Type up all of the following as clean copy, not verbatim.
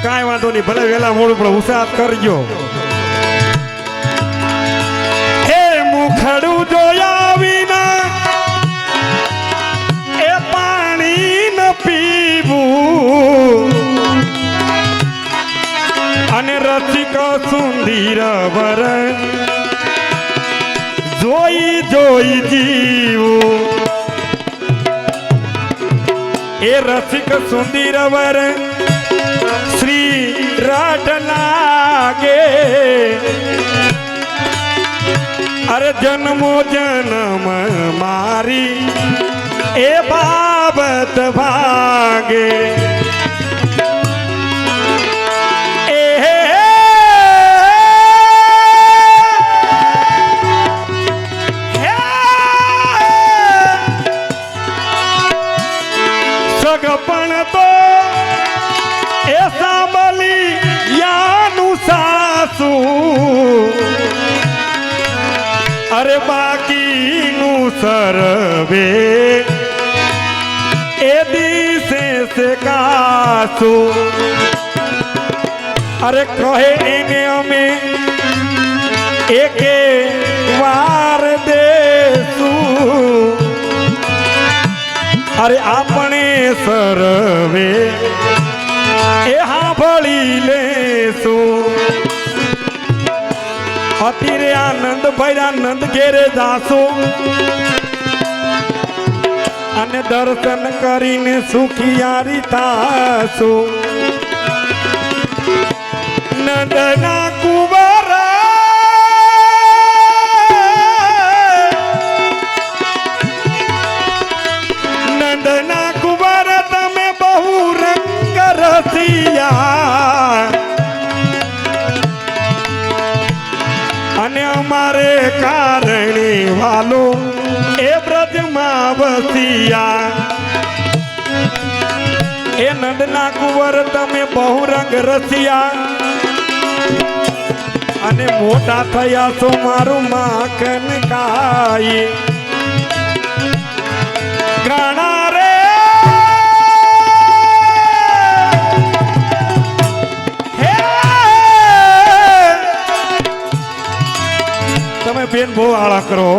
કાંઈ વાંધો નહીં, ભલે વેલા મોડું પણ ઉત્સાહ કરજો. હે મુખડું જોયા વિના એ પાણી ન પીવું, અને રસિક સુંદર વર જોઈ જોઈ જીવું. એ રસિક સુંદર વર શ્રી રાટ લાગે, અરે જન્મો જન્મ મારી એ બાબત ભાગે. સગપણ તો એ સાંભળી યાનું સાસુ, અરે બાકીનું સરવે એ દિશે સે કાસુ. અરે કહે એને અમે એકે વાર દેશું, અરે આપણે સરવે એ સાંભળી લેશું. અત્યારે આનંદ ભૈરાનંદ ઘેરે જાશો, અને દર્શન કરીને સુખિયારી થાશો. નંદના કુંવર નંદના કુંવર તમે બહુ રંગ રસિયા, અને અમારે કારણે વાલો એ બ્રજમાં વસિયા. એ નંદના કુંવર તમે બહુ રંગ રસિયા, અને મોટા થયા છો મારું માખન ખાઈ. ઘણા રે તમે બેન બહુ આળા કરો.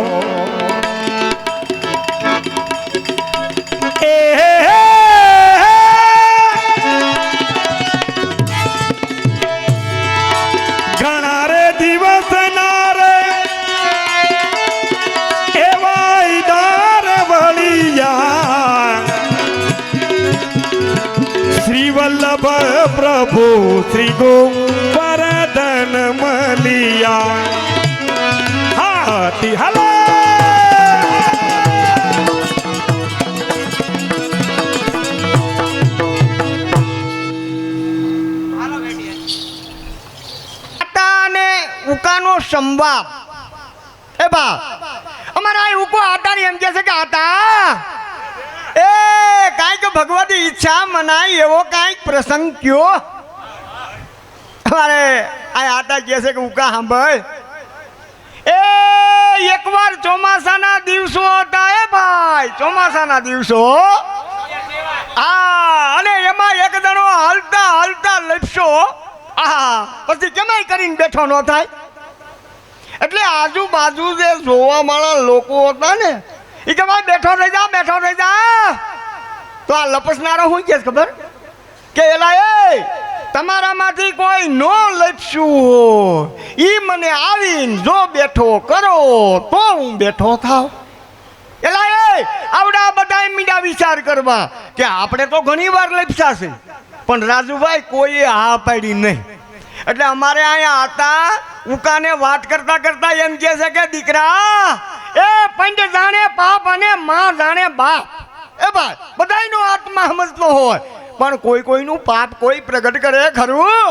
ઘણા રે દિવસ ના રે એવા ઈદાર વળિયા, શ્રી વલ્લભ પ્રભુ શ્રી ગોવર્ધન મલિયા. હાલો ઉકાનો સંવાદ. એ બા અમારા આ ઉકો આતા એમ કહે છે કે આતા એ કાંઈક ભગવતી ઈચ્છા મનાય એવો કાંઈક પ્રસંગ કયો. અમારે આ આતા કહે છે કે ઉકા સાંભળ, એ એકવાર ચોમાસાના દિવસો હતા એ ભાઈ, ચોમાસાના દિવસો. હા, અને એમાં એક જણો હાલતા હાલતા લપસો, પછી કેમાય કરીને બેઠો ન થાય. એટલે આજુબાજુ જે જોવા વાળા લોકો હતા ને એ કે ભાઈ બેઠો થઈ જા, બેઠો થઈ જા. તો આ લપસનારો શું કે ખબર કે એલા એ તમારામાંથી કોઈ નો લપસ્યું ઈ મને આવીને જો બેઠો કરો તો હું બેઠો થાવ. એલા એ આવડા બધા મીડા વિચાર કરવા કે આપણે તો ઘણી વાર લપસ્યા છે, પણ રાજુભાઈ કોઈએ હા પાડી નહીં. એટલે અમારે અહીંયા હતા ઉકાને વાત કરતા કરતા એમ કહે છે કે દીકરા એ પંડ જાણે પાપ અને માં જાણે બાપ. એ ભાઈ બધાયનો આત્મા સમજતો હોય, પણ કોઈ કોઈનું પાપ કોઈ પ્રગટ કરે ખરું.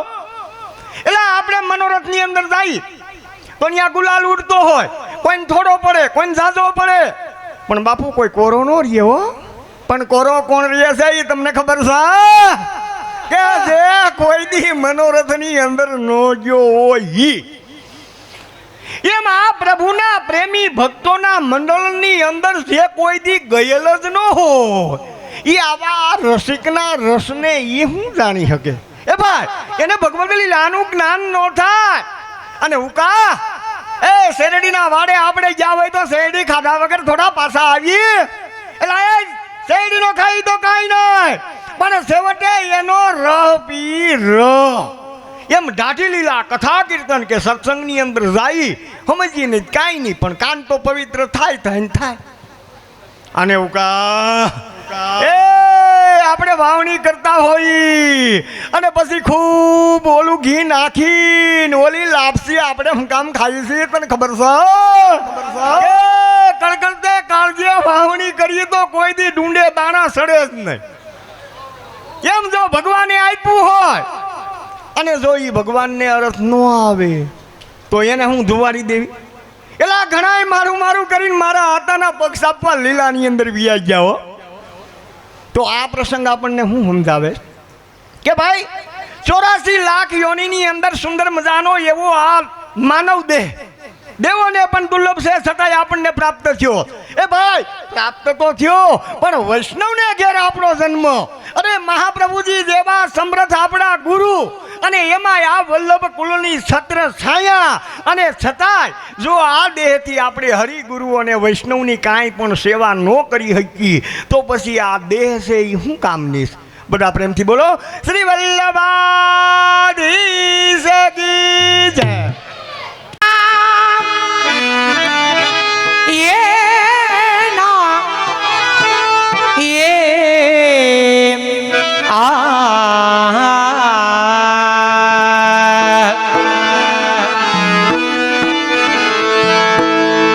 એટલે આપણે મનોરથની અંદર જઈએ તો ત્યાં ગુલાલ ઉડતો હોય, કોઈને થોડો પડે, કોઈને ઝાઝો પડે, પણ બાપુ કોઈ કોરો નો રહે હો. પણ કોરો કોણ રહે છે એ તમને ખબર છે કે જે કોઈ દી મનોરથની અંદર નો ગયો હોય. એમ આ પ્રભુના પ્રેમી ભક્તોના મંડળની અંદર જે કોઈ દી ગયેલ જ ન હોય એ આવા રસિકના રસને એ હું જાણી શકે. એ ભાઈ એને ભગવત લીલાનું જ્ઞાન ન થાય. અને ઉકા એ શેરડીના વાડે આપણે ગયા હોય તો શેરડી ખાધા વગર થોડા પાછા આવીએ. એટલે એ શેરડીનો ખાઈ તો કાંઈ નહીં, પણ છેવટે એનો રહ પી રહ એમ દાઢી લીલા કથા કીર્તન કે સત્સંગની અંદર જાય સમજીએ નહીં કાંઈ નહીં, પણ કાન તો પવિત્ર થાય થાય. અને ઉકા એ આપણે વાવણી કરતા હોઈ અને પછી ખૂબ ઓલું ઘી નાખીને ઓલી લાપસી આપણે હું કામ ખાઈ છીએ તને ખબર છે? કળકળતે કાળજે વાવણી કરીએ તો કોઈ દી ડુંડે દાણા સડે જ નહીં. કેમ જો ભગવાને આપ્યું હોય અને જો એ ભગવાનને અરથ ન આવે તો એને હું ધુવાડી દેવી. એલા ઘણાય મારું મારું કરીને મારા હાથાના પગ સાપવા લીલાની અંદર વિયા ગયા હો. તો આ પ્રસંગ આપણને શું સમજાવે કે ભાઈ 84 લાખ યોનિની અંદર સુંદર મજાનો એવો આ માનવ દેહ દેવોને પણ દુર્લભ છે છતાંય આપણને પ્રાપ્ત થયો. એ ભાઈ પ્રાપ્ત તો થયો પણ વૈષ્ણવને ઘેર આપણો જન્મ. અરે મહાપ્રભુજી જેવા સમર્થ આપણા ગુરુ અને એમાં આ વલ્લભ કુલની છત્ર છાયા અને છતાંય જો આ દેહથી આપણે હરિગુરુ અને વૈષ્ણવની કાંઈ પણ સેવા ન કરી શકીએ તો પછી આ દેહ છે એ શું કામની? બધા પ્રેમથી બોલો શ્રી વલ્લભાધીશ કી જય.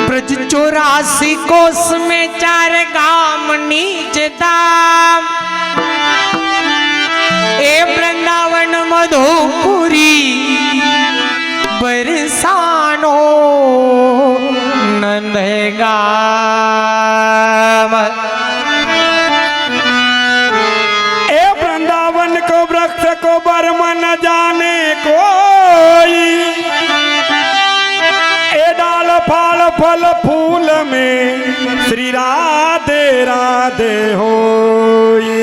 ब्रज 84 कोस में 4 गाम नीच धाम ए वृंदावन मधुपुरी बरसानो नंदगाम. ए वृंदावन को वृक्ष को बर्म न जाने कोई, ए डाल फाल फल फूल में श्री राधे राधे होई.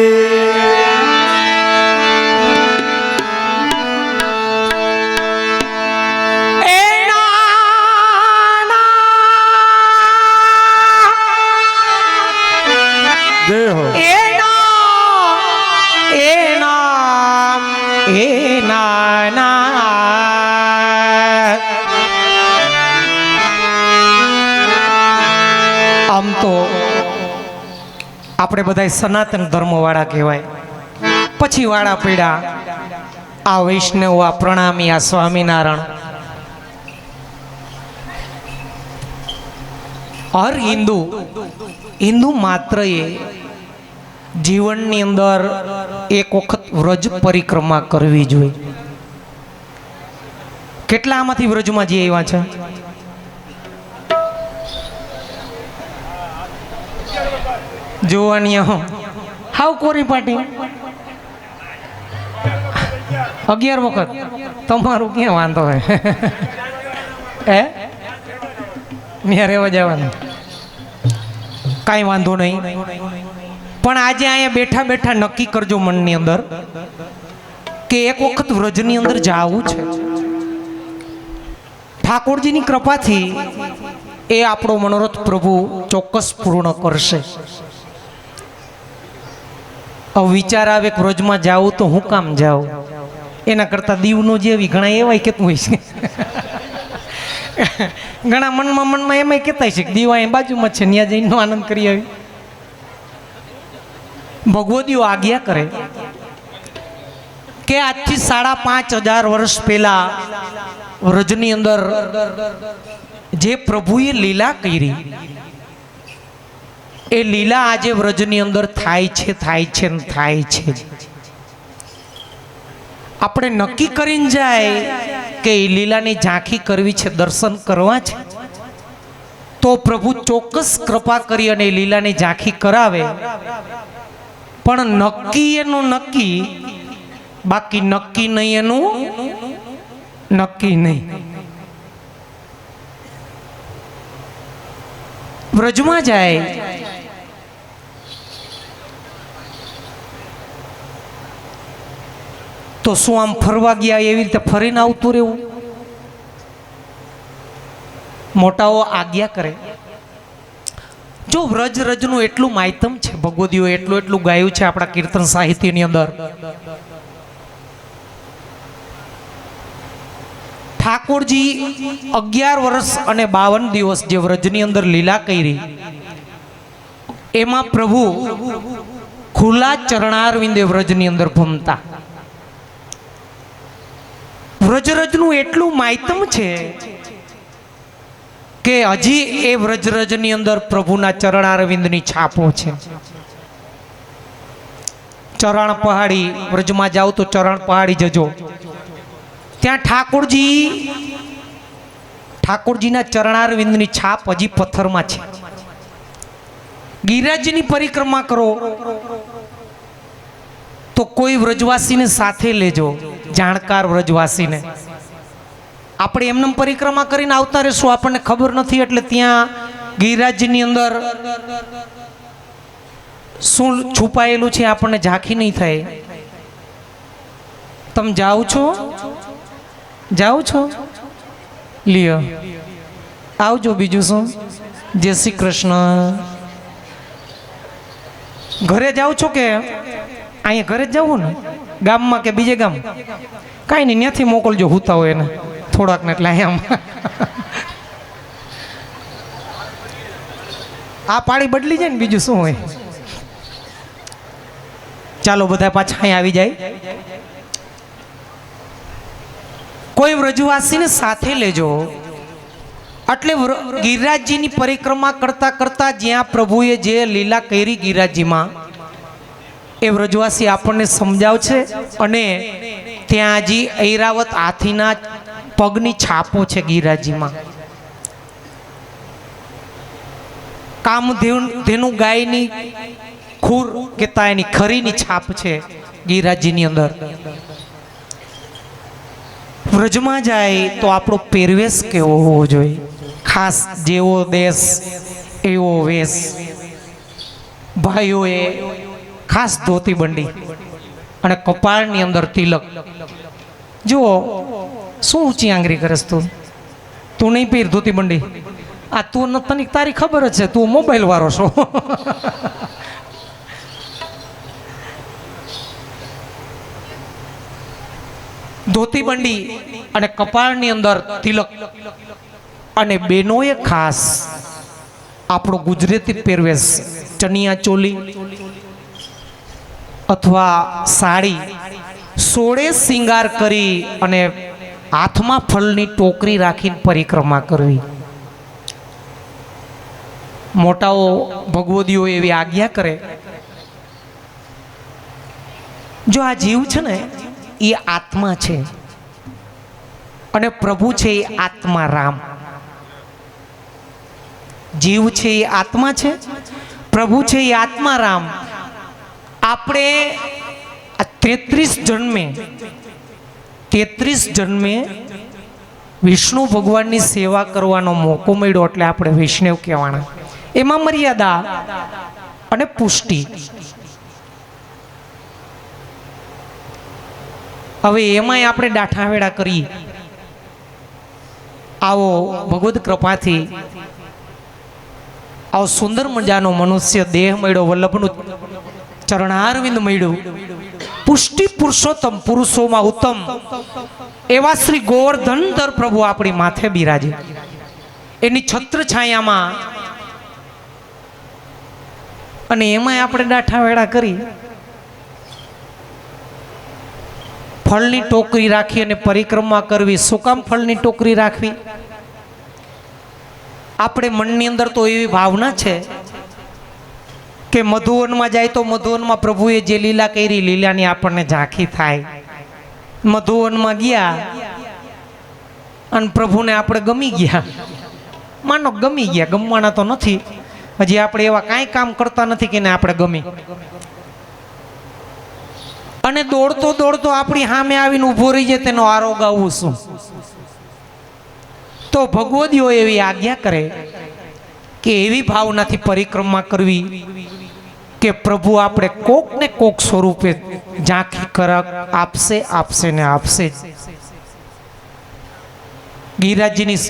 આમ તો આપણે બધા સનાતન ધર્મ વાળા કહેવાય, પછી વાળા પીડા આ વૈષ્ણવ, આ પ્રણામી, આ સ્વામિનારાયણ. હર હિન્દુ માત્ર એ જીવનની અંદર એક વખત વ્રજ પરિક્રમા કરવી જોઈએ. કેટલા આમાંથી વ્રજમાં જે આવ્યા છે? જોવાની હાવ કોરી પાટી 11 વખત. તમારું ક્યાં વાંધો હોય? હે ત્યાં રહેવા જવાનું કાંઈ વાંધો નહીં, પણ આજે અહીંયા બેઠા બેઠા નક્કી કરજો મનની અંદર કે એક વખત વ્રજની અંદર જવું છે. ઠાકોરજીની કૃપાથી એ આપણો મનોરથ પ્રભુ ચોક્કસ પૂર્ણ કરશે. વિચાર આવે કે વ્રજમાં જાવું તો હું કામ જાઉં, એના કરતા દીવનો જેવી ઘણા એવાય કેતું હોય છે. ઘણા મનમાં એમાંય કહેતા છે કે દીવ અહીં બાજુમાં છે, ત્યાં જઈને આનંદ કરી આવી. ભગવદીઓ આજ્ઞા કરે કે આજથી 5,500 વર્ષ પહેલા વ્રજની અંદર જે પ્રભુએ લીલા કરી એ લીલા આજે વ્રજની અંદર થાય છે. આપણે નક્કી કરીને જાય કે એ લીલાની ઝાંખી કરવી છે, દર્શન કરવા છે, તો પ્રભુ ચોક્કસ કૃપા કરી અને લીલાની ઝાંખી કરાવે. પણ નક્કી એનું નક્કી, બાકી નક્કી નહીં એનું નક્કી નહીં. વ્રજમાં જાય તો શું આમ ફરવા ગયા એવી રીતે ફરીને આવતું રહેવું? મોટાઓ આજ્ઞા કરે. જો વ્રજ રજનું એટલું માયતમ છે, ભગવદીઓ એટલું ગાયું છે આપણા કીર્તન સાહિત્યની અંદર. ઠાકોરજી 11 વર્ષ અને 52 દિવસ જે વ્રજની અંદર લીલા કરી, એમાં પ્રભુ ખુલ્લા ચરણારવિંદે વ્રજની અંદર ભમતા. વ્રજરજનું એટલું માયતમ છે કે હજી એ વ્રજરજની અંદર પ્રભુના ચરણારવિંદની છાપો છે. ચરણ પહાડી, વ્રજમાં જાઓ તો ચરણ પહાડી જજો, ત્યાં ઠાકોરજીના ચરણારવિંદની છાપ હજી પથ્થરમાં છે. ગિરિરાજની પરિક્રમા કરો તો કોઈ વ્રજવાસીને સાથે લેજો, જાણકાર વ્રજવાસીને. આપણે એમને પરિક્રમા કરીને આવતા રહેશું, આપણને ખબર નથી, એટલે ત્યાં ગિરિરાજની અંદર શું છુપાયેલું છે આપણને ઝાંખી નહીં થાય. તમે જાઓ છો લ્યો, આવજો. બીજું શું? જય શ્રી કૃષ્ણ. ઘરે જાઓ છો કે અહીંયા ઘરે જ જવું ને? ગામમાં કે બીજે ગામ? કાંઈ નહીં, ત્યાંથી મોકલજો હુતા હોય એને થોડાક ને. એટલે અહીંયા આ પાડી બદલી જાય ને, બીજું શું હોય. ચાલો બધા પાછા અહીંયા આવી જાય. કોઈ વ્રજવાસીને સાથે લેજો. એટલે ગિરિરાજજીની પરિક્રમા કરતા કરતા જ્યાં પ્રભુએ જે લીલા કરી ગિરિરાજજીમાં, એ વ્રજવાસી આપણને સમજાવશે. અને ત્યાં હજી ઐરાવત હાથીના પગની છાપો છે ગિરિરાજજીમાં. કામધેનુ ગાયની ખૂર કેતા એની ખરીની છાપ છે ગિરિરાજજીની અંદર. વ્રજમાં જાય તો આપણો પહેરવેશ કેવો હોવો જોઈએ? ખાસ જેવો દેશ એવો વેશ. ભાઈઓએ ખાસ ધોતી બંડી અને કપાળની અંદર તિલક. જુઓ શું ઊંચી આંગળી કરસ તું? તું નહીં પહેર ધોતી બંડી? આ તું તને તારી ખબર જ છે, તું મોબાઈલ વાળો છો. ધોતી બંડી અને કપાળની અંદર તિલક. અને બેનોએ ખાસ આપણો ગુજરાતી પહેરવેશ, ચણિયા ચોલી અથવા સાડી, સોળે શિંગાર કરી અને હાથમાં ફળની ટોકરી રાખીને પરિક્રમા કરવી. મોટાઓ ભગવદીઓ એવી આજ્ઞા કરે. જો આ જીવ છે ને એ આત્મા છે, અને પ્રભુ છે એ આત્મા રામ. જીવ છે એ આત્મા છે, પ્રભુ છે એ આત્મા રામ. આપણે 33 જન્મે વિષ્ણુ ભગવાનની સેવા કરવાનો મોકો મળ્યો, એટલે આપણે વૈષ્ણવ કહેવાના. એમાં મર્યાદા અને પુષ્ટિ. હવે એમાંય આપણે ડાઠાવેડા કરી. આવો ભગવદ કૃપાથી આવો સુંદર મજાનો મનુષ્ય દેહ મળ્યો, વલ્લભનું ચરણારવિંદ મળ્યું. પુષ્ટિ પુરુષોત્તમ, પુરુષોમાં ઉત્તમ એવા શ્રી ગોવર્ધનધર પ્રભુ આપણી માથે બિરાજે. એની છત્ર છાયામાં અને એમાંય આપણે ડાઠાવેડા કરી. ફળની ટોકરી રાખી અને પરિક્રમા કરવી. શું કામ ફળની ટોકરી રાખવી? આપણે મનની અંદર તો એવી ભાવના છે કે મધુવનમાં જાય તો મધુવનમાં પ્રભુએ જે લીલા કરી, લીલાની આપણને ઝાંખી થાય. મધુવનમાં ગયા અને પ્રભુને આપણે ગમી ગયા. માનો ગમી ગયા, ગમવાના તો નથી. હજી આપણે એવા કાંઈ કામ કરતા નથી કે આપણે ગમી. અને દોડતો દોડતો આપણી સામે આવીને ઊભો રહી જાય, તેનો આરોગ આવવું શું? તો ભગવદીઓ એવી આજ્ઞા કરે કે એવી ભાવનાથી પરિક્રમા કરવી કે પ્રભુ આપણે કોક ને કોક સ્વરૂપે ઝાંખી આપશે ને આપશે જ. ગિરિરાજજીની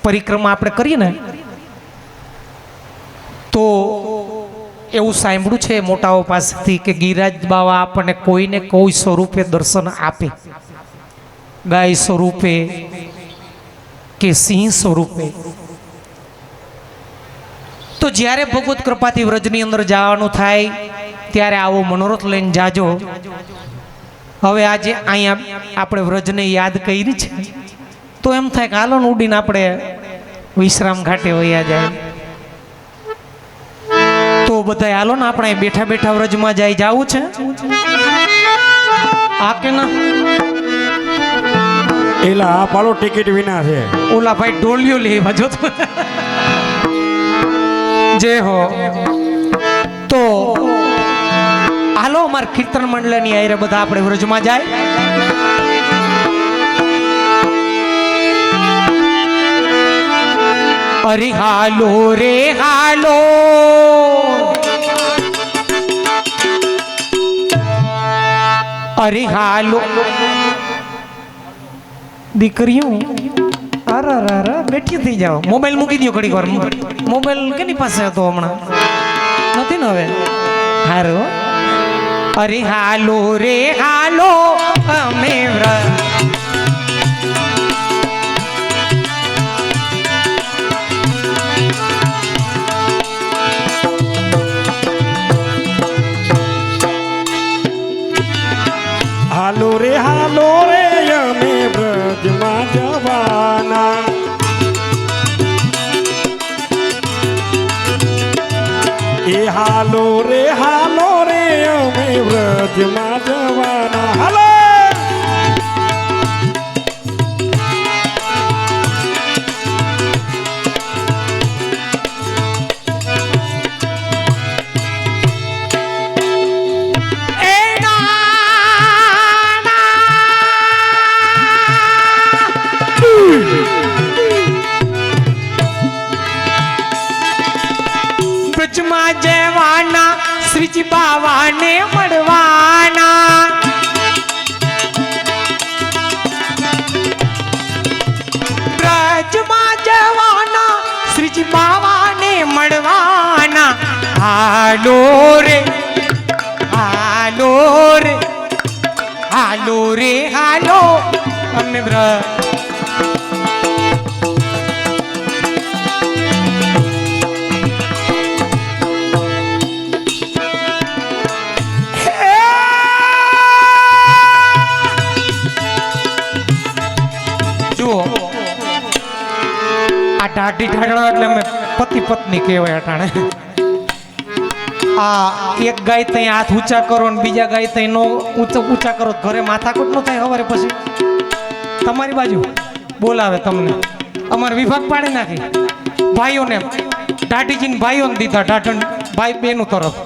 પરિક્રમા આપણે કરીએ ને તો એવું સાંભળ્યું છે મોટાઓ પાસેથી કે ગિરિરાજ બાવા આપણને કોઈને કોઈ સ્વરૂપે દર્શન આપે, ગાય સ્વરૂપે કે સિંહ સ્વરૂપે. તો જ્યારે ભગવત કૃપાથી વ્રજની અંદર જવાનું થાય ત્યારે આવો મનોરથ લઈને જાજો. હવે આજે અહીંયા આપણે વ્રજને યાદ કરી છે તો એમ થાય કે હાલો ને ઉડીને આપણે વિશ્રામ ઘાટે વયા જાય. તો બધા હાલો ને આપણે બેઠા બેઠા વ્રજમાં જાય જાવું છે આ કે ના? એલા આ પાડો ટિકિટ વિના છે. ઓલા ભાઈ ડોલિયો લેવા જો જે હો. તો હાલો અમાર કીર્તન મંડળની આયરે બધા આપણે વ્રજમાં જાય. અરે હાલો રે હાલો, અરે હાલો દીકરીઓ, અરે બેઠી થઈ જાઓ. મોબાઈલ મૂકી દો ઘડીક વાર. મોબાઈલ કેની પાસે હતો હમણાં? નથી ને હવે? હારો. અરે હાલો રે હાલો અમે હાલો રે અમે વ્રજમાં જવાના. એ હાલો રે અમે વ્રજમાં જવાના. હાલો વ્રજમાં જવાના, શ્રીજી બાવાને મળવાના. વ્રજમાં જવાના, શ્રીજી બાવાને મળવાના. હાલો રે હાલો રે હાલો રે હાલો અમે વ્રજ. ઢાઢી ઢાઢણા એટલે અમે પતિ પત્ની કહેવાય અટાણે. આ એક ગાય તઈ હાથ ઊંચા કરો ને બીજા ગાય તઈ નો ઊંચા કરો, ઘરે માથાકૂટ ન થાય. સવારે પછી તમારી બાજુ બોલાવે તમને. અમારે વિભાગ પાડી નાખી. ભાઈઓને ઢાઢીજીને ભાઈઓને દીધા, ઢાઢણ ભાઈ બેનું તરફ.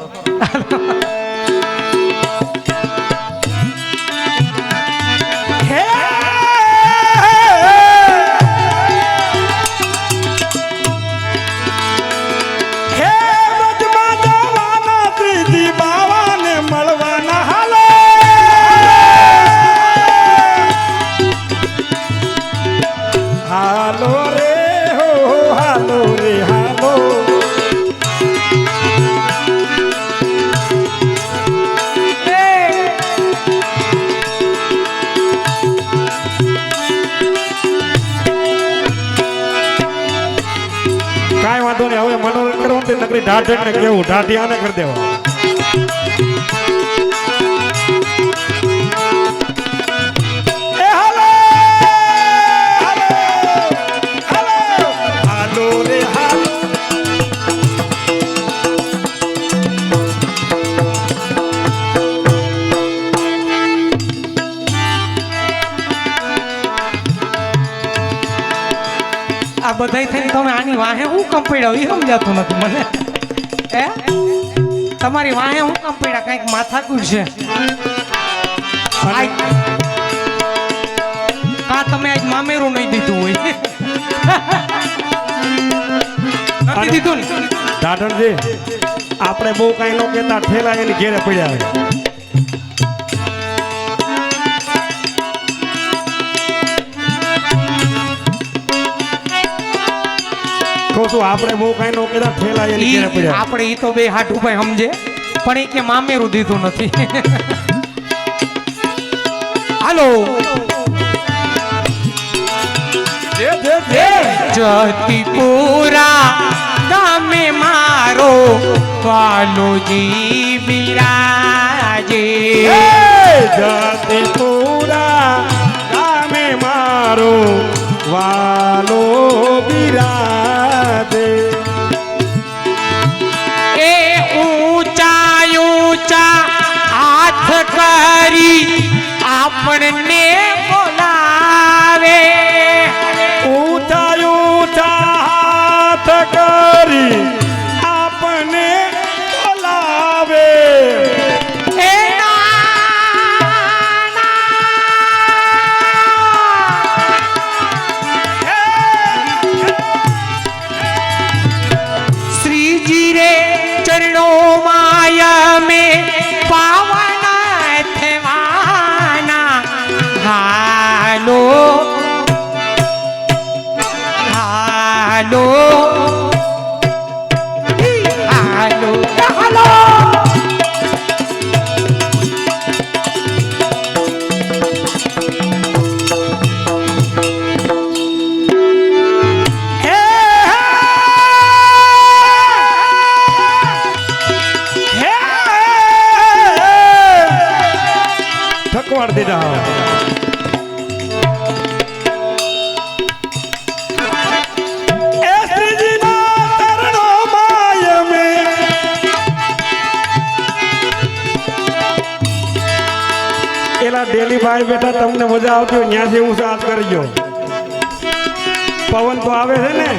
હવે મનોરંજન કરવાનું નકરી ઢાઢ ને કેવું ઢાઢી આને કરી દેવા. આ બધાય થઈને તમે આની વાહે હું કામ પડ્યા એ સમજાતું નથી મને. હે તમારી વાહે હું કામ પડ્યા? કંઈક માથાકૂટ છે. કા તમે આજ મામેરું નહીં દીધું હોય? નથી દીધું ને ઢાઢણજી આપણે બહુ કઈ નો કેતા ઠેલા એની ઘેરે પડ્યા હોય. કહું છું આપણે બહુ કઈ નો કેતા ઠેલા એની ઘેરે પડ્યા. આપણે ઈ તો બે હાટુ ભાઈ સમજે પણ એ કે મામેરું દીધું નથી. હાલો જતીપુરા ગામે મારો વાલોજી બિરાજે. જતીપુરા ગામે મારો વાલો બિરાજે. એ ઊંચા ઊંચા હાથ કરી આપણને બોલાવે. ઊંચા ઊંચા હાથ કરી આપને બોલાવે. એ નાના શ્રીજી રે ચરણો માયા में पावन थवाना. हालो हालो हालो हालो. થકવાડ દીધા. ડેલી ભાઈ બેઠા તમને મજા આવતી હોય ત્યાંથી હું સાથ કરજો. પવન તો આવે છે ને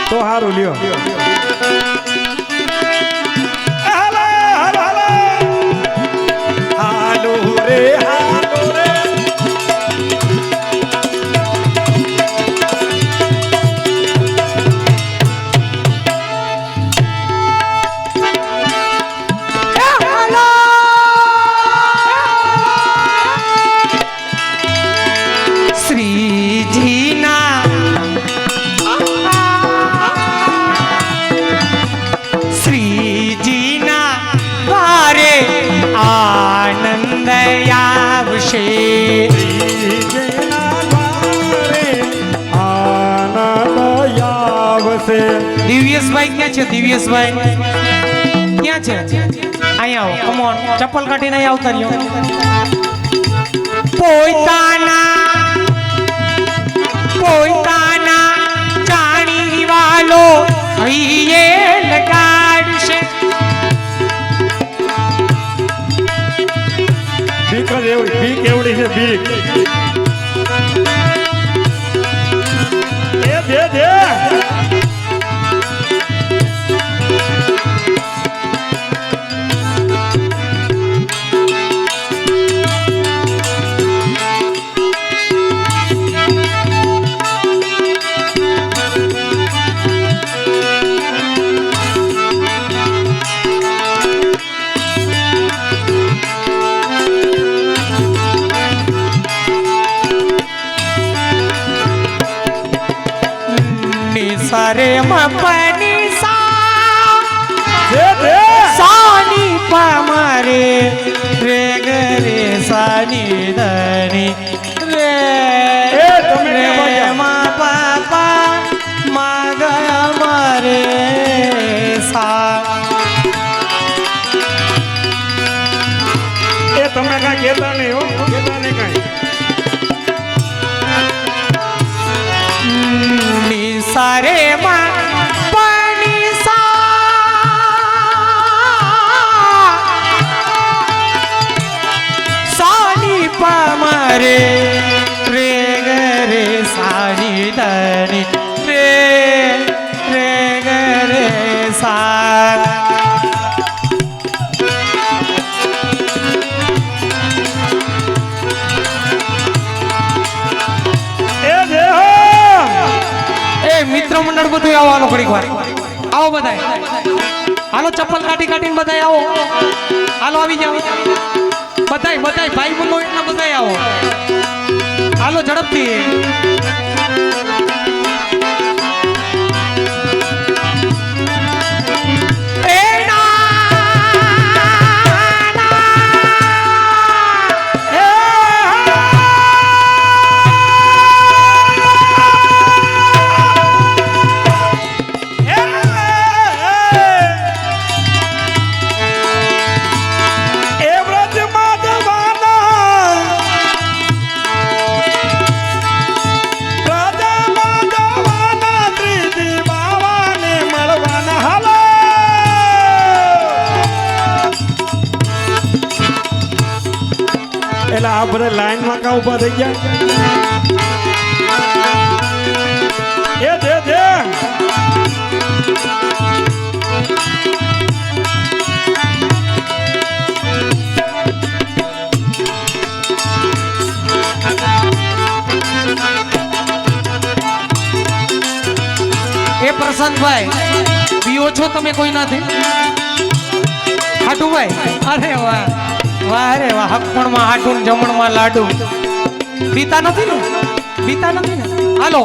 તો સારું લ્યો. હાલો હાલો હાલો રે હાલો રે. દિવ્યેશભાઈ ક્યાં છે? દિવ્યેશભાઈ ક્યાં છે? અહીંયા આવો. કમ ઓન, ચપ્પલ કાઢીને અહીં આવતા રહ્યો. પોતાના જાણી વાલો હૈયે લગાડશે. બીક જ એવડી, બીક એવડી છે બીક. એ દે દે. सारे मपनी सा सानी पमरे रे गरे सानी धनी रे रे मा पापा मग मरे सा. એ તમે કાંઈ કહેતા નહીં હો, કહેતા નહીં કાંઈ. सारे पानी सा सानी पमरे रे गरे सानी धनी रे रे गरे सा. મિત્ર મંડળ બધું આવવાનું ઘડીક વાર આવો બધાય. હાલો ચપ્પલ કાઢી કાઢીને બધાય આવો. હાલો આવી જાઓ બધાય બધાય ભાઈ બંધો એટલા બધાય આવો. હાલો ઝડપથી. એટલે આ બધા લાઈનમાં કા ઉભા થઈ ગયા એ દે એ પ્રશાંતભાઈ પીઓ છો તમે કોઈ નથી હાટુભાઈ અરે વાહ વાહ રે વાહ હકપણમાં હાટુ ને જમણમાં લાડુ પીતા નથી ને હાલો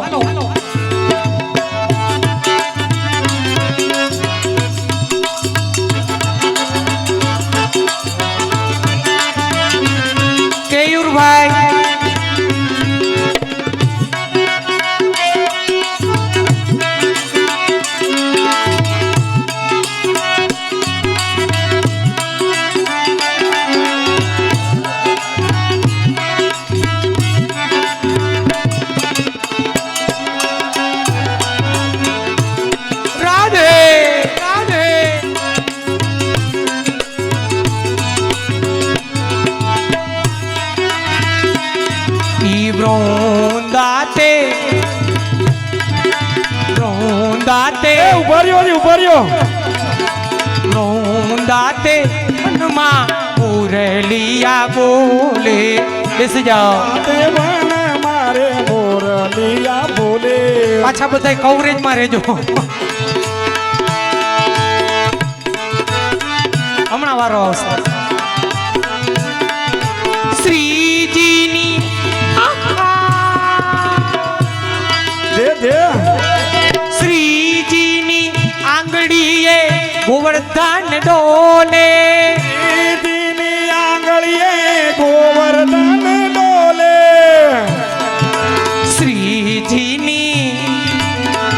કેયુરભાઈ रोंदाते मनमा मुरलिया बोले બેસ જાઓ મારે મોરલિયા બોલે પાછા બધા કવરેજમાં રહેજો હમણાં વારો આવશે શ્રીજીની દે શ્રીજીની આંગળીએ ગોવર્ધન ડોલે દીની આંગળીએ ગોવર્ધન ડોલે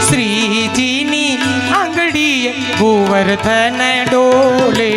શ્રીજીની આંગળીએ ગોવર્ધન ડોલે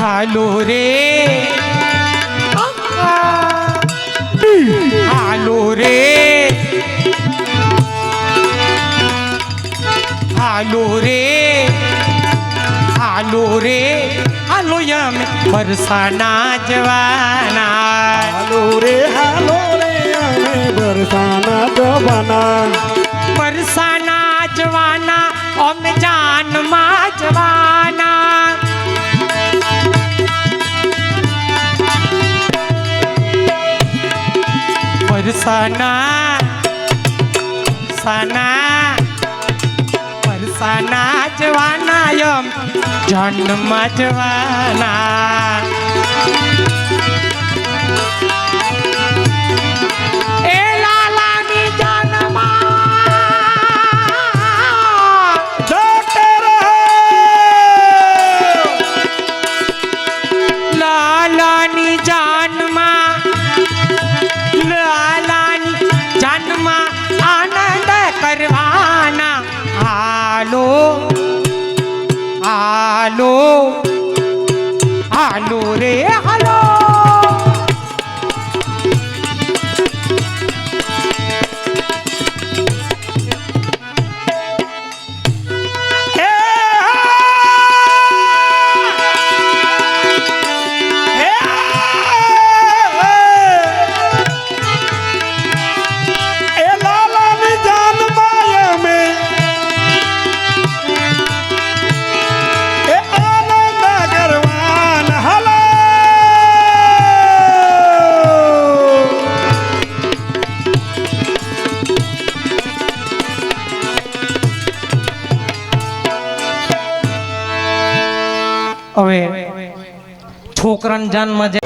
હાલો રે હાલો રે હાલો રે હાલો રે હાલો યમ બરસાના જવાના હાલો રે અમે બરસાના જવાના બરસાના જવાના અમે જાનમાં જવાના પરસાના જવાના યમ જન્મ જવાના એ લાલાની જાનમાં લાલાની જાનમાં આનંદ કરવાના હાલો હાલો હાલો રે હાલો હવે છોકરાને જાનમાં જાય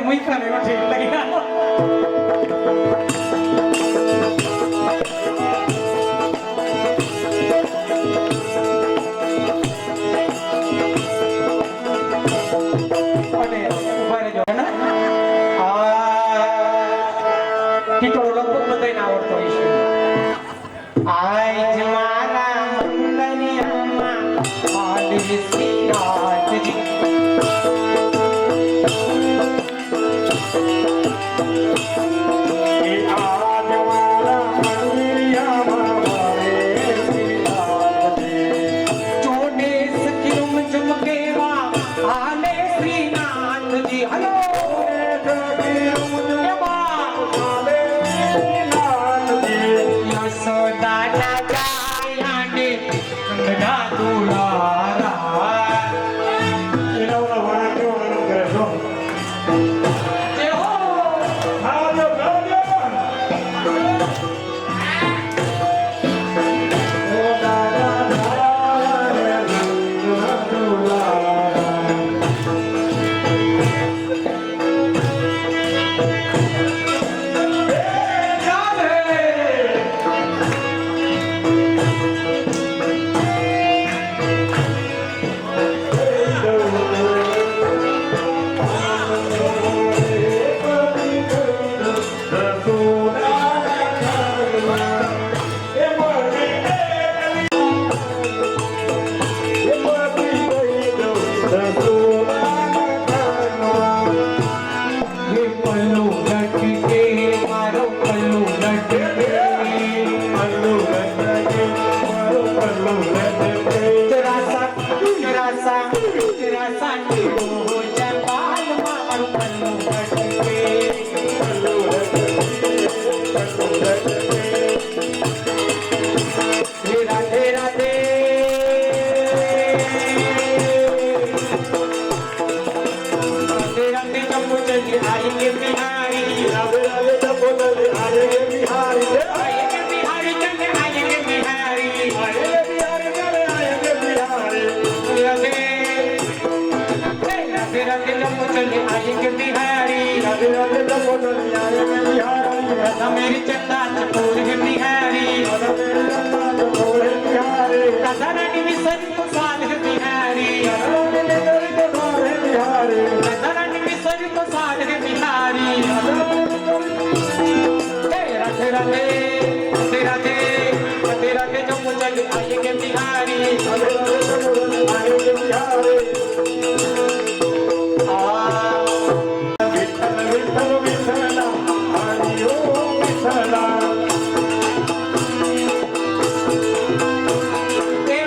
મૂક્યા ને ઠીક લઈ આવો. અને ઉભા રહેજો ને. ટીટોળો લગભગ બધાને આવડતો હોય છે. આજ મારા મંદિરમાં આદિ શ્રીનાથજી એ આજ મારા મંદિરિયામાં મારે શ્રીનાથજી. ચોડેસ કિરુમ ચમકેવા આલે શ્રીનાથજી. હલો યશોદાના ગાયાને કંગના દુલારા. એના ઓલા વાણા કેવો આનંદ કરે છો? જય હો. આવજો, આવજો. ઓ દાદા દાદા રે દુલારા. ये पल्लू लटके मारो पल्लू लटके. जरा सा नीलो हो जाए बाल मारो पल्लू लटके. हे राधे राधे. राधे राधे जम्मू चली आएंगे बिहारी. आएंगे बिहारी चले आएंगे बिहारी. राधे राधे जम्मू चले आएंगे बिहारी. राधा मेरी चंदा चकोर है बिहारी. राधा रानी मिशन को साल है बिहारी. राधा रानी मिशन को साल है बिहारी. राधे राधे राधे राधे राधे राधे जम्मू चले आएंगे बिहारी.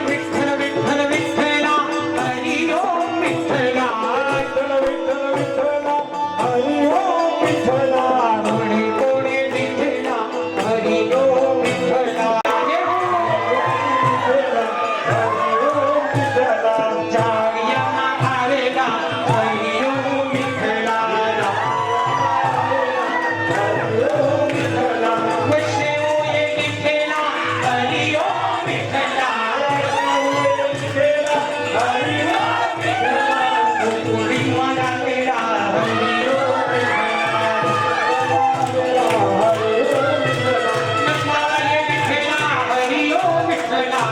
विठ्ठल विठ्ठल विठ्ठला हरी ओम विठ्ठला. कोणे कोणे विठ्ठला हरी ओम विठ्ठला. जाग्यामा आवेला हरी ओम विठ्ठला. वैष्णव ये विठ्ठला हरी ओम विठ्ठला. कोणी मला तेरा हरी ओम नमः ये विठ्ठला हरी ओम विठ्ठला.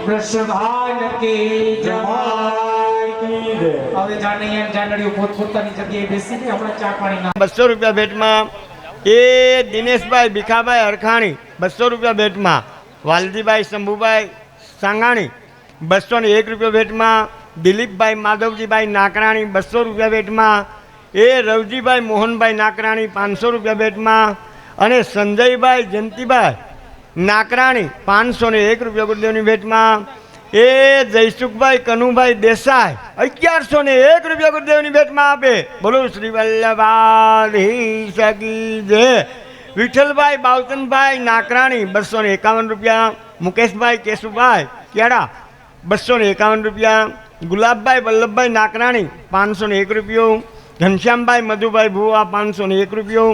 વૃષભાન કી જમાય. હવે જાનૈયા જાનડીઓ પોતપોતાની જગ્યાએ બેસીને હમણાં ચા પાણી ના. 200 રૂપિયા ભેટમાં એ દિનેશભાઈ ભીખાભાઈ અરખાણી 200 રૂપિયા ભેટમાં. વાલજીભાઈ શંભુભાઈ સાંગાણી 201 રૂપિયા ભેટમાં. દિલીપભાઈ માધવજીભાઈ નાકરાણી 200 રૂપિયા ભેટમાં. એ રવજીભાઈ મોહનભાઈ નાકરાણી 500 રૂપિયા ભેટમાં. અને સંજયભાઈ જયંતિભાઈ નાકરાણી 501 રૂપિયા ગુરુદેવની ભેટમાં. એ જયસુખભાઈ કનુભાઈ દેસાઈ 1101 રૂપિયા ગુરુદેવની ભેટમાં આપે. બોલો શ્રી વલ્લભાધીશ કી જય. વિઠ્ઠલભાઈ બાવતનભાઈ નાકરાણી 251 રૂપિયા. મુકેશભાઈ કેશુભાઈ કેળા 251 રૂપિયા. ગુલાબભાઈ વલ્લભભાઈ નાકરાણી 501 રૂપિયો. ઘનશ્યામભાઈ મધુભાઈ ભુવા 501 રૂપિયો.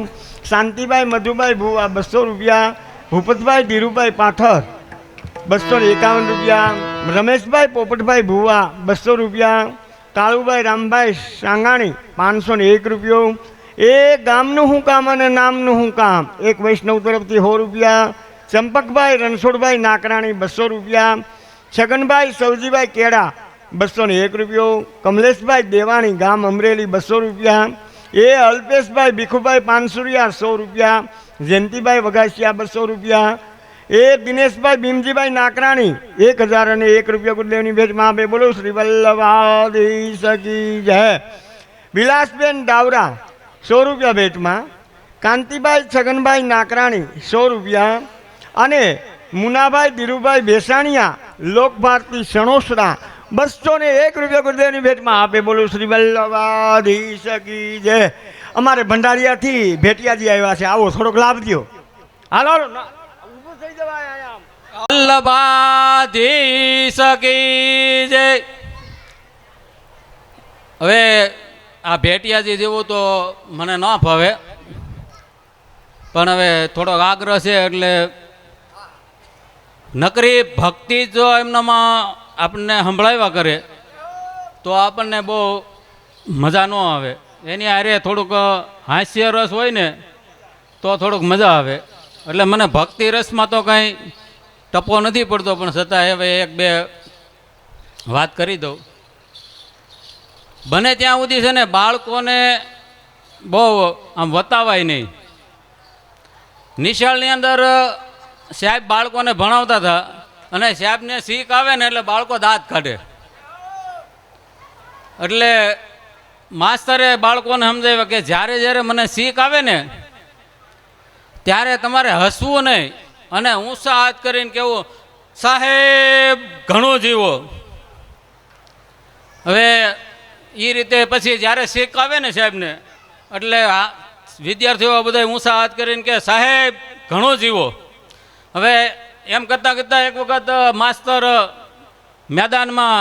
શાંતિભાઈ મધુભાઈ ભુવા 200 રૂપિયા. ભૂપતભાઈ ધીરુભાઈ પાથર 251 રૂપિયા. રમેશભાઈ પોપટભાઈ ભુવા 200 રૂપિયા. કાળુભાઈ રામભાઈ સાંગાણી 501 રૂપિયો. એ ગામનું શું કામ અને નામનું શું કામ, એક વૈષ્ણવ તરફથી 100 રૂપિયા. ચંપકભાઈ રણછોડભાઈ નાકરાણી 200 રૂપિયા. છગનભાઈ સવજીભાઈ કેળા 201 રૂપિયો. કમલેશભાઈ દેવાણી ગામ અમરેલી 200 રૂપિયા. એ અલ્પેશભાઈ ભીખુભાઈ 500 રૂપિયા. જયંતિભાઈ વઘાસિયા 200 રૂપિયા. એ દિનેશભાઈ ભીમજીભાઈ નાકરાણી 1001 રૂપિયા. ગુરુદેવની ભેટમાં બે બોલો શ્રી વલ્લભાધીશ કી જય. વિલાસબેન ડાવરા 100 રૂપિયા ભેટમાં. કાંતિભાઈ છગનભાઈ નાકરાણી 100 રૂપિયા. અને મુનાભાઈ ધીરુભાઈ ભેસાણીયા લોકભારતી સણોસરા 201 રૂપિયા ગુરુદેવની ભેટમાં આપે બોલો શ્રી વલ્લભાધીશ કી જય. અમારે ભંડારીયાથી ભેટિયાજી આવ્યા છે, આવો થોડોક લાભ દો. હાલો ઊભું થઈ જવાય અહીંયા. વલ્લભાધીશ કી જય. હવે આ ભેટિયાજી જેવું તો મને ન ફાવે, પણ હવે થોડોક આગ્રહ છે એટલે નકરી ભક્તિ જો એમનામાં આપણને સંભળાવ્યા કરે તો આપણને બહુ મજા ન આવે. એની હારે થોડુંક હાસ્ય રસ હોય ને તો થોડુંક મજા આવે. એટલે મને ભક્તિ રસમાં તો કાંઈ ટપો નથી પડતો, પણ છતાં હવે એક બે વાત કરી દઉં. બને ત્યાં સુધી છે ને બાળકોને બહુ આમ વતાવાય નહીં. નિશાળની અંદર સાહેબ બાળકોને ભણાવતા હતા અને સાહેબને શીખ આવે ને એટલે બાળકો દાંત કાઢે. એટલે માસ્તરે બાળકોને સમજાવ્યા કે જ્યારે જ્યારે મને શીખ આવે ને ત્યારે તમારે હસવું નહીં અને ઊંચા હાથ કરીને કહેવું સાહેબ ઘણું જીવો. હવે એ રીતે પછી જ્યારે શીખ આવે ને સાહેબને એટલે વિદ્યાર્થીઓ બધા ઊંચા હાથ કરીને કે સાહેબ ઘણું જીવો. હવે એમ કરતાં કરતાં એક વખત માસ્તર મેદાનમાં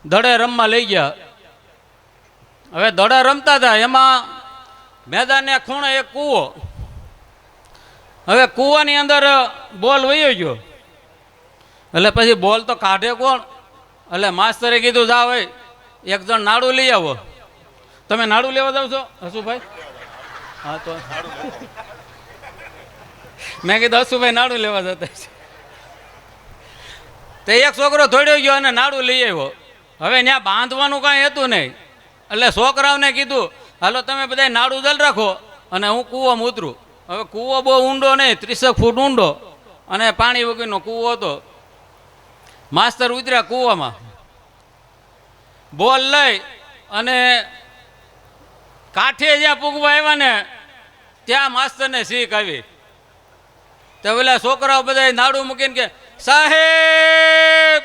દડે રમવા લઈ ગયા. હવે દડે રમતા હતા એમાં મેદાનને ખૂણે એક કૂવો. હવે કૂવાની અંદર બોલ વયો ગયો એટલે પછી બોલ તો કાઢે કોણ? એટલે માસ્તરે કીધું જા ભાઈ એક જણ નાડું લઈ આવો. તમે નાડું લેવા જાવ છો હસુભાઈ? હા તો મેં કીધું હસુભાઈ નાડું લેવા જતા છે. તો એક છોકરો દોડ્યો ગયો અને નાડું લઈ આવ્યો. હવે ત્યાં બાંધવાનું કાંઈ હતું નહીં એટલે છોકરાઓને કીધું હાલો તમે બધા નાડું જલ રાખો અને હું કૂવામાં ઉતરું. હવે કૂવો બહુ ઊંડો નહીં, 30 ફૂટ ઊંડો અને પાણી વગરનો કૂવો હતો. માસ્તર ઉતર્યા કૂવામાં, બોલ લઈ અને કાંઠે જ્યાં પૂગવા આવ્યા ને ત્યાં માસ્તરને શીખ આવી. તો પેલા છોકરાઓ બધા નાડું મૂકીને કે સાહેબ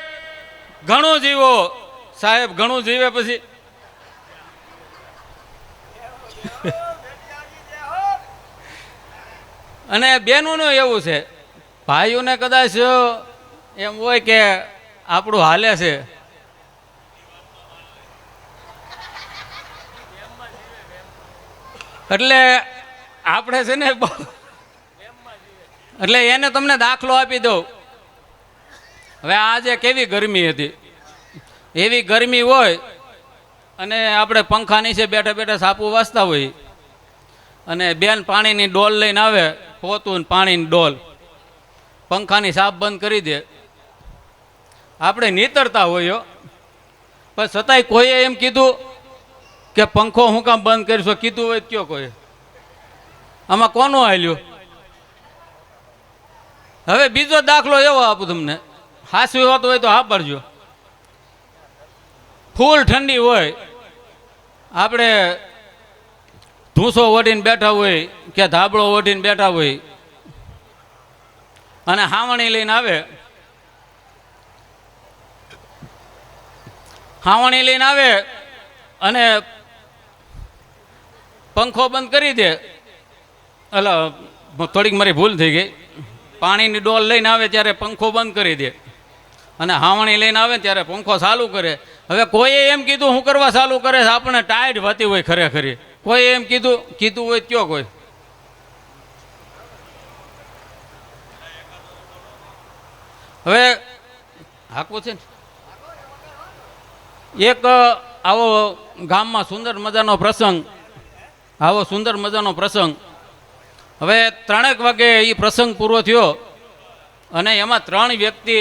ઘણું જીવો. સાહેબ ઘણું જીવે પછી અને બેનોનું એવું છે, ભાઈઓને કદાચ એમ હોય કે આપણું હાલે છે એટલે આપણે છે ને એટલે એને તમને દાખલો આપી દઉં. હવે આજે કેવી ગરમી હતી, એવી ગરમી હોય અને આપણે પંખા નીચે બેઠા બેઠા સાપુ વાંચતા હોય અને બેન પાણીની ડોલ લઈને આવે, પોતું પાણીની ડોલ, પંખાની સાપ બંધ કરી દે. આપણે નીતરતા હોઈએ પણ છતાંય કોઈએ એમ કીધું કે પંખો હું કામ બંધ કરીશું? કીધું હોય કયો કોઈ? આમાં કોનું હાલ્યું? હવે બીજો દાખલો એવો આપું તમને, હાસવી હોતો હોય તો સાંભળજો. ફૂલ ઠંડી હોય, આપણે ધૂસો ઓઢીને બેઠા હોય કે ધાબળો ઓઢીને બેઠા હોય અને હાવણી લઈને આવે, હાવણી લઈને આવે અને પંખો બંધ કરી દે. એટલે થોડીક મારી ભૂલ થઈ ગઈ, પાણીની ડોલ લઈને આવે ત્યારે પંખો બંધ કરી દે અને હાવણી લઈને આવે ત્યારે પંખો ચાલુ કરે. હવે કોઈએ એમ કીધું શું કરવા ચાલુ કરે છે? આપણને ટાઈટ વતી હોય ખરેખરી. કોઈ એમ કીધું હોય કયો કોઈ? હવે હાકવું છે ને એક આવો ગામમાં સુંદર મજાનો પ્રસંગ હવે 3 વાગે એ પ્રસંગ પૂરો થયો અને એમાં 3 વ્યક્તિ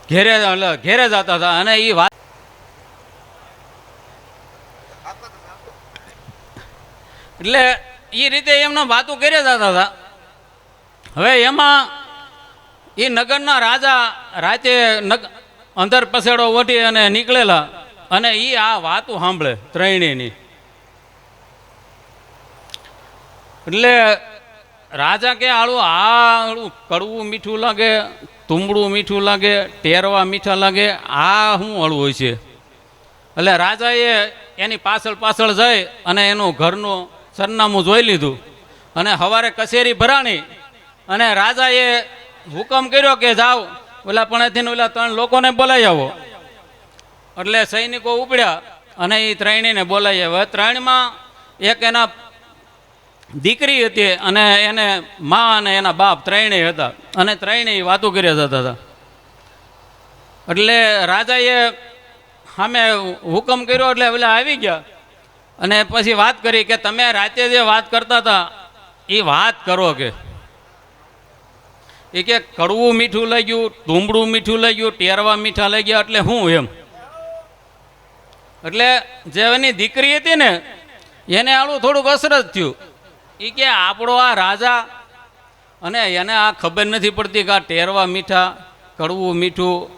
ઘેરે જતા હતા અને એ વાત એટલે એ રીતે એમનો વાતો કર્યા જતા હતા. હવે એમાં એ નગરના રાજા રાતે અંધાર પસેડો ઓઢી અને નીકળેલા અને એ આ વાતો સાંભળે ત્રણેયની. એટલે રાજા કે આળું કડવું મીઠું લાગે, તુંબડું મીઠું લાગે, ટેરવા મીઠા લાગે, આ શું હળવું હોય છે? એટલે રાજાએ એની પાછળ જઈ અને એનું ઘરનું સરનામું જોઈ લીધું અને સવારે કચેરી ભરાણી અને રાજાએ હુકમ કર્યો કે જાઓ ઓલા પણેથી ઓલા 3 લોકોને બોલાવી આવો. એટલે સૈનિકો ઉપડ્યા અને એ ત્રણેયને બોલાવી આવ્યા. 3માં એક એના દીકરી હતી અને એને મા અને એના બાપ ત્રણેય હતા અને ત્રણેય વાતો કર્યા જતા હતા. એટલે રાજાએ સામે હુકમ કર્યો એટલે ઓલા આવી ગયા અને પછી વાત કરી કે તમે રાતે જે વાત કરતા હતા એ વાત કરો કે કડવું મીઠું લાગ્યું, તુંબડું મીઠું લાગ્યું, ટેરવા મીઠા લાગ્યા એટલે હું એમ. એટલે જે એની દીકરી હતી ને એને આળું થોડુંક અસર જ થયું. એ કે આપણો આ રાજા અને એને આ ખબર નથી પડતી કે આ ટેરવા મીઠા, કડવું મીઠું,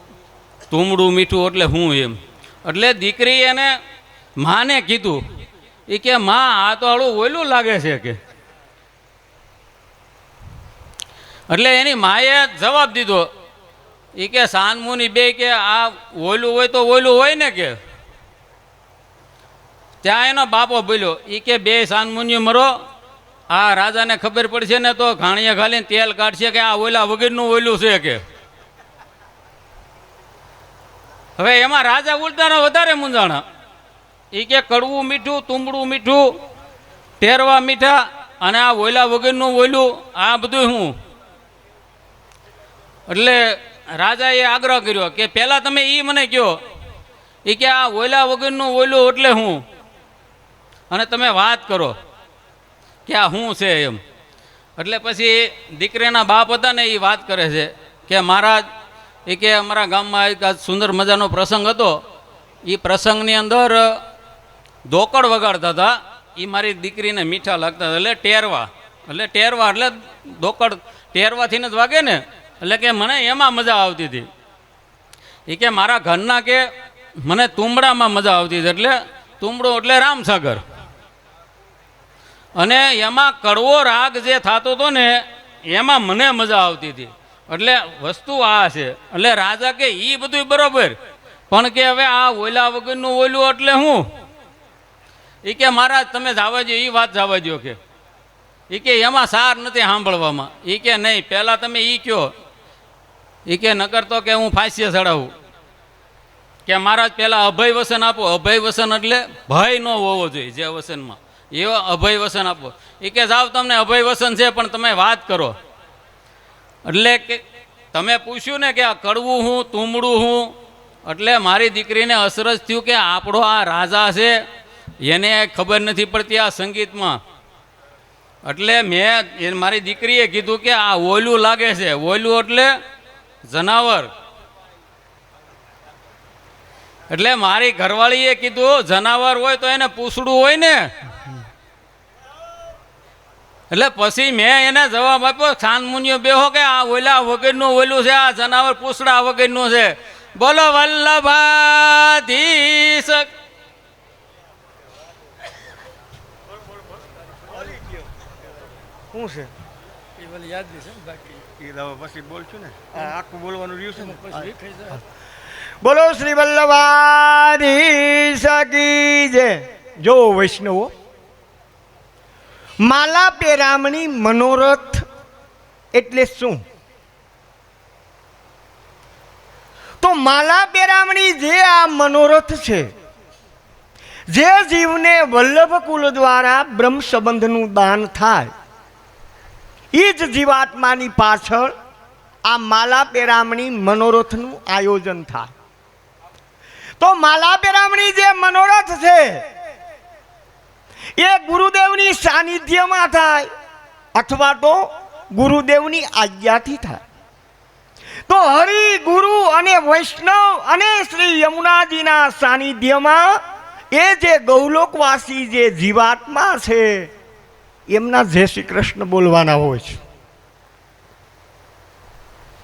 તુંબડું મીઠું એટલે હું એમ. એટલે દીકરી એને માને કીધું એ કે માં આ તો આળું ઓયલું લાગે છે કે. એટલે એની માએ જવાબ દીધો એ કે સાનમુની બે કે આ ઓયલું હોય તો ઓયલું હોય ને કે. ત્યાં એનો બાપો બોલ્યો એ કે 2 સાનમુનિઓ મરો, આ રાજાને ખબર પડશે ને તો ઘાણીએ ઘાલીને તેલ કાઢશે કે આ ઓયલા વગરનું ઓયલું છે કે. હવે એમાં રાજા ઉલટાના વધારે મૂંઝાણા. એ કે કડવું મીઠું, તુંબડું મીઠું, ટેરવા મીઠા અને આ ઓયલા વગરનું ઓયલું આ બધું હું. એટલે રાજાએ આગ્રહ કર્યો કે પહેલાં તમે એ મને કહો એ કે આ ઓયલા વગરનું ઓયલું એટલે હું અને તમે વાત કરો કે આ શું છે એમ. એટલે પછી દીકરીના બાપ હતા ને એ વાત કરે છે કે મહારાજ એ કે અમારા ગામમાં એક સુંદર મજાનો પ્રસંગ હતો. એ પ્રસંગની અંદર ધોકડ વગાડતા હતા. એ મારી દીકરીને મીઠા લાગતા હતા. એટલે ટેરવા એટલે ધોકડ ટેરવાથી જ વાગે ને એટલે કે મને એમાં મજા આવતી હતી. એ કે મારા ઘરના કે મને તુંબડામાં મજા આવતી હતી. એટલે તુંબડો એટલે રામસાગર અને એમાં કડવો રાગ જે થતો હતો ને એમાં મને મજા આવતી હતી. એટલે વસ્તુ આ છે. એટલે રાજા કે એ બધું બરોબર પણ કે હવે આ ઓયલા વગરનું ઓયલું એટલે હું. એ કે મહારાજ તમે જવા દો એ વાત જવા દો કે. એ કે એમાં સાર નથી સાંભળવામાં. એ કે નહીં પહેલાં તમે એ કહો. એ કે નકર તો કે હું ફાંસીએ ચડાવું. કે મહારાજ પહેલાં અભય વસન આપો. અભય વસન એટલે ભય ન હોવો જોઈએ જે વસનમાં એવો અભય વસન આપો. એ કે જાવ તમને અભય વસન છે પણ તમે વાત કરો. એટલે કે તમે પૂછ્યું ને કે આ કડવું હું, તુંબડું હું, એટલે મારી દીકરીને અસરજ થયું કે આપણો આ રાજા છે એને ખબર નથી પડતી આ સંગીતમાં. એટલે મેં મારી દીકરીએ કીધું કે આ ઓયલું લાગે છે. ઓયલું એટલે જનાવર. એટલે મારી ઘરવાળીએ કીધું જનાવર હોય તો એને પૂછડું હોય ને. એટલે પછી મેં એને જવાબ આપ્યો સાનમુનિયો બેહો કે આ ઓયલા વગરનું ઓયલું છે, આ જનાવર પૂછડા વગરનું છે. બોલો વલ્લભાધીશ. શું છે એ મને યાદ નહીં છે બાકી એ પછી બોલશું ને આખું બોલવાનું રહ્યું છે ને પછી. બોલો શ્રી વલ્લભાધીશ કી જય. જો વૈષ્ણવો, માલા પેરામણી મનોરથ એટલે શું? તો માલા પેરામણી જે આ મનોરથ છે, જે જીવને વલ્લભ કુલ દ્વારા બ્રહ્મ સંબંધનું દાન થાય, એ જ જીવાત્માની પાછળ આ માલા પેરામણી મનોરથનું આયોજન થાય. તો માલા પેરામણી જે મનોરથ છે એ ગુરુદેવની સાનિધ્યમાં થાય અથવા તો ગુરુદેવની આજ્ઞાથી થાય. તો હરિ ગુરુ અને વૈષ્ણવ અને શ્રી યમુનાજીના સાનિધ્યમાં એ જે ગૌલોકવાસી જે જીવાત્મા છે એમના જય શ્રી કૃષ્ણ બોલવાના હોય છે.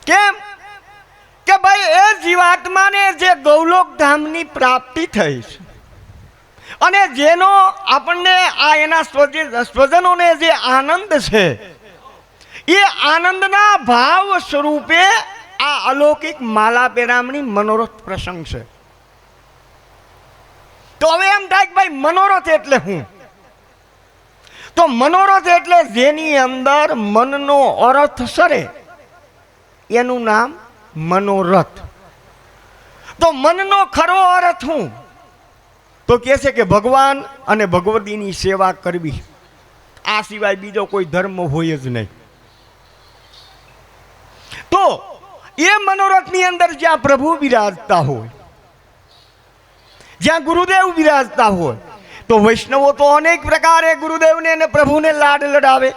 કેમ કે ભાઈ એ જીવાત્માને જે ગૌલોક ધામની પ્રાપ્તિ થઈ છે અને જેનો આપણને આ એના સ્વજનોને જે આનંદ છે એ આનંદના ભાવ સ્વરૂપે આ અલૌકિક માલા પેરામણી મનોરથ પ્રસંગ છે. તો હવે એમ થાય કે ભાઈ મનોરથ એટલે શું? તો મનોરથ એટલે જેની અંદર મનનો અર્થ સરે એનું નામ મનોરથ. તો મનનો ખરો અર્થ શું? તો કહે છે કે ભગવાન અને ભગવતીની સેવા કરવી. આ સિવાય બીજો કોઈ ધર્મ હોય જ નહીં. તો એ મનોરથની અંદર જ્યાં પ્રભુ બિરાજતા હોય, જ્યાં ગુરુદેવ બિરાજતા હોય, તો વૈષ્ણવો તો અનેક પ્રકારે ગુરુદેવને અને પ્રભુને લાડ લડાવે,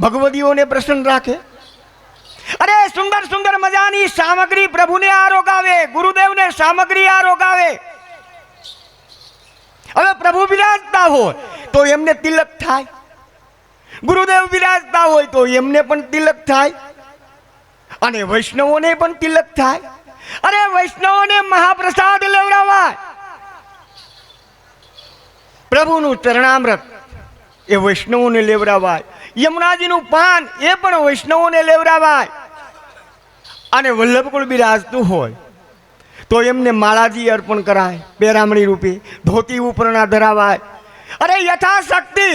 ભગવતીઓને પ્રસન્ન રાખે. અરે સુંદર સુંદર મજાની સામગ્રી પ્રભુને આરોગાવે, ગુરુદેવને સામગ્રી આરોગાવે. હવે પ્રભુ બિરાજતા હોય તો એમને તિલક થાય, ગુરુદેવ બિરાજતા હોય તો એમને પણ તિલક થાય અને વૈષ્ણવોને પણ તિલક થાય. અરે વૈષ્ણવોને મહાપ્રસાદ લેવડાવાય. પ્રભુનું ચરણામૃત એ વૈષ્ણવોને લેવડાવાય, યમુનાજીનું પાન એ પણ વૈષ્ણવોને લેવડાવાય. અને વલ્લભકુળ બિરાજતું હોય તો એમને માળાજી અર્પણ કરાય, પેરામણી રૂપે ધોતી ઉપરણા ધરાવાય. અરે યથાશક્તિ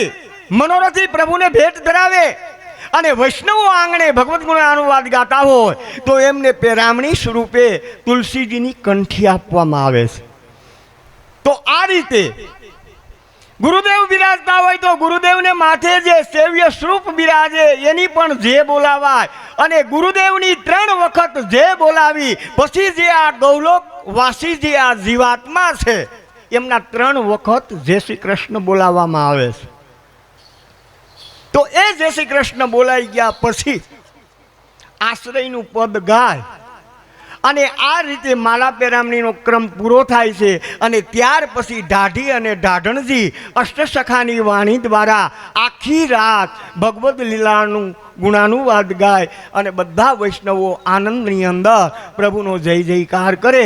મનોરથી પ્રભુને ભેટ ધરાવે અને વૈષ્ણવો આંગણે ભગવદ્ ગુણ અનુવાદ ગાતા હોય તો એમને પેરામણી સ્વરૂપે તુલસીજીની કંઠી આપવામાં આવે છે. તો આ રીતે ગુરુદેવ બિરાજતા હોય તો ગુરુદેવને માથે જે સેવ્ય સ્વરૂપ બિરાજે એની પણ જે બોલાવાય અને ગુરુદેવની 3 વખત જે બોલાવી પછી જે આ ગૌલોક વાસી જે આ જીવાત્મા છે એમના 3 વખત જય શ્રી કૃષ્ણ બોલાવવામાં આવે છે. તો એ જય શ્રી કૃષ્ણ બોલાઈ ગયા પછી આશ્રયનું પદ ગાય અને આ રીતે માલા પેરામણીનો ક્રમ પૂરો થાય છે. અને ત્યાર પછી ઢાઢી અને ઢાઢણજી અષ્ટસખાની વાણી દ્વારા આખી રાત ભગવદ્ લીલાનું ગુણાનુવાદ ગાય અને બધા વૈષ્ણવો આનંદની અંદર પ્રભુનો જય જયકાર કરે.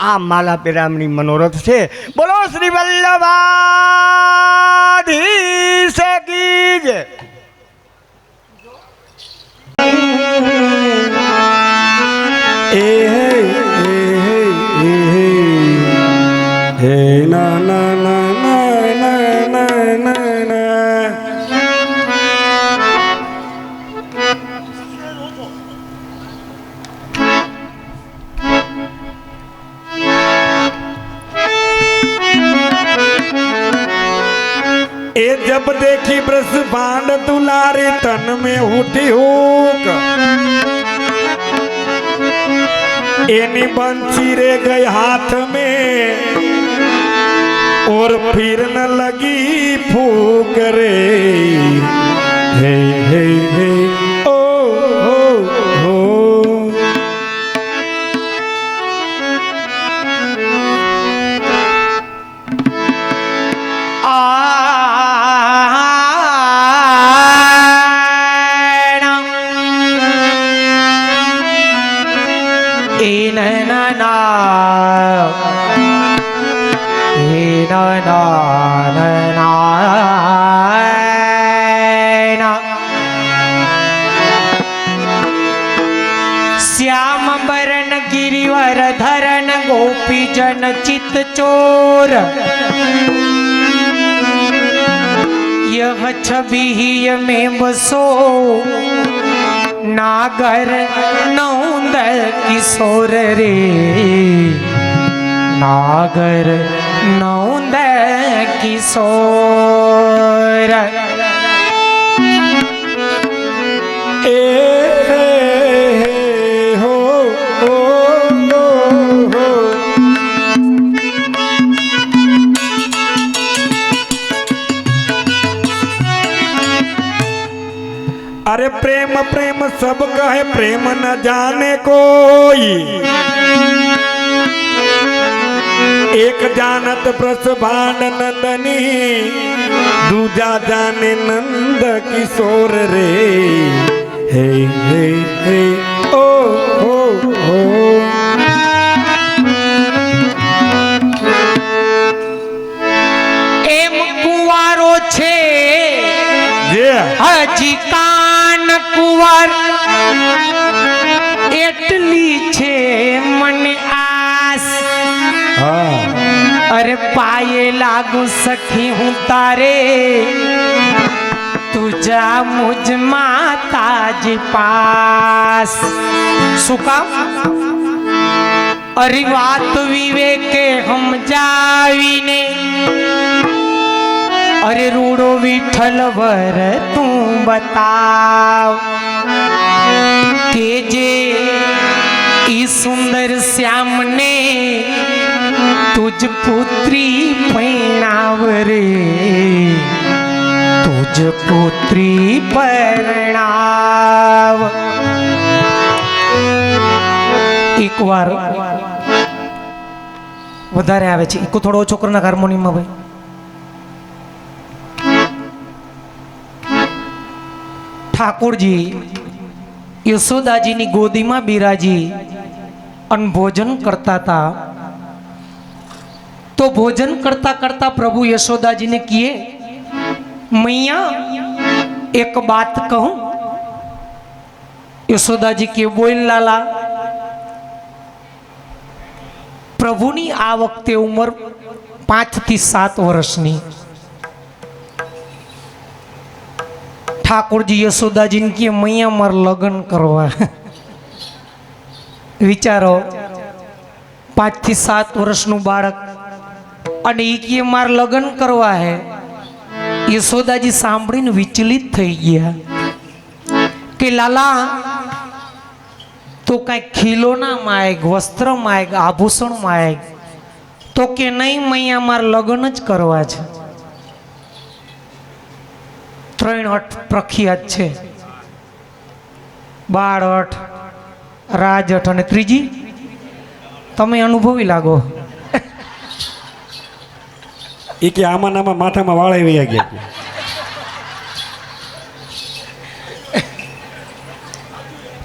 આ માલા પેરામણી મનોરથ છે. બોલો શ્રી વલ્લભાધીશ કી જય. હે ના ના ના ના ના ના ના. ए जब देखी ब्रस भांड दुलारी तन में उठी हुक एनी बंसी रे गई हाथ में और फिर न लगी फूक रे. हे हे हे ओ हो हो. श्याम बरन गिरिवर धरन गोपी जन चित चोर यह छवि में बसो नागर नौंद किशोर रे. नागर नौंद किशोर. ए अरे प्रेम प्रेम सब कहे प्रेम न जाने कोई, एक जानत ब्रस भांड नंदनी, दूजा जाने नंद किशोर रे। हे हे हे ओ हो हो। એમ કુવારો છે હજી કાન કુવાર, એટલી છે મને આસ। અરે પાયે લાગુ સખી હું તારે, તુજા મુજ માતાજી પાસ। શું કામ? અરે વાત વિવેકે સમજાવીને, અરે રૂડો વિઠ્ઠલ વર તું બતાવ, કે જે ઈ સુંદર શ્યામને તુજ પુત્રી પરણાવ રે, તુજ પુત્રી પરણાવ। એક વાર વધારે આવે છે, ઇકો થોડો ઓછો કરના હાર્મોનિયમમાં ભાઈ। ઠાકોરજી યશોદાજીની ગોદીમાં બિરાજી અને ભોજન કરતા હતા। તો ભોજન કરતા કરતા પ્રભુ યશોદાજીને કહે, मैया एक बात कहूं? યશોદાજી કે બોલ લાલા। પ્રભુની આ વખતે ઉંમર 5 થી 7 વર્ષની। ઠાકોરજી યશોદાજીને કે મૈયા માર લગ્ન કરવા। વિચારો 5 થી 7 વર્ષનું બાળક અને એ કે માર લગ્ન કરવા હે। યશોદાજી સાંભળીને વિચલિત થઈ ગયા કે લાલા તો કઈ ખીલોના માગ, વસ્ત્ર માગ, આભૂષણ માગ। તો કે નહીં મૈયા માર લગ્ન જ કરવા છે। 3 અઠ પ્રખ્યાત છે, બાળ અઠ, રાજ અઠ અને ત્રીજી તમે અનુભવી લાગો। એ કે આમાં નામાં માથામાં વાળા વયા ગયા।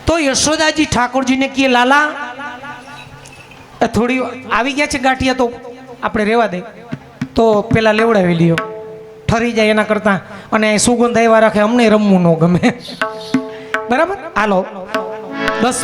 તો યશોદાજી ઠાકોરજીને કહે લાલા થોડી આવી ગયા છે ગાંઠિયા, તો આપણે રહેવા દે, તો પેલા લેવડાવી લ્યો, ઠરી જાય એના કરતા, અને સુગંધ આવ્યા રાખે, અમને રમવું ન ગમે। બરાબર, હાલો 10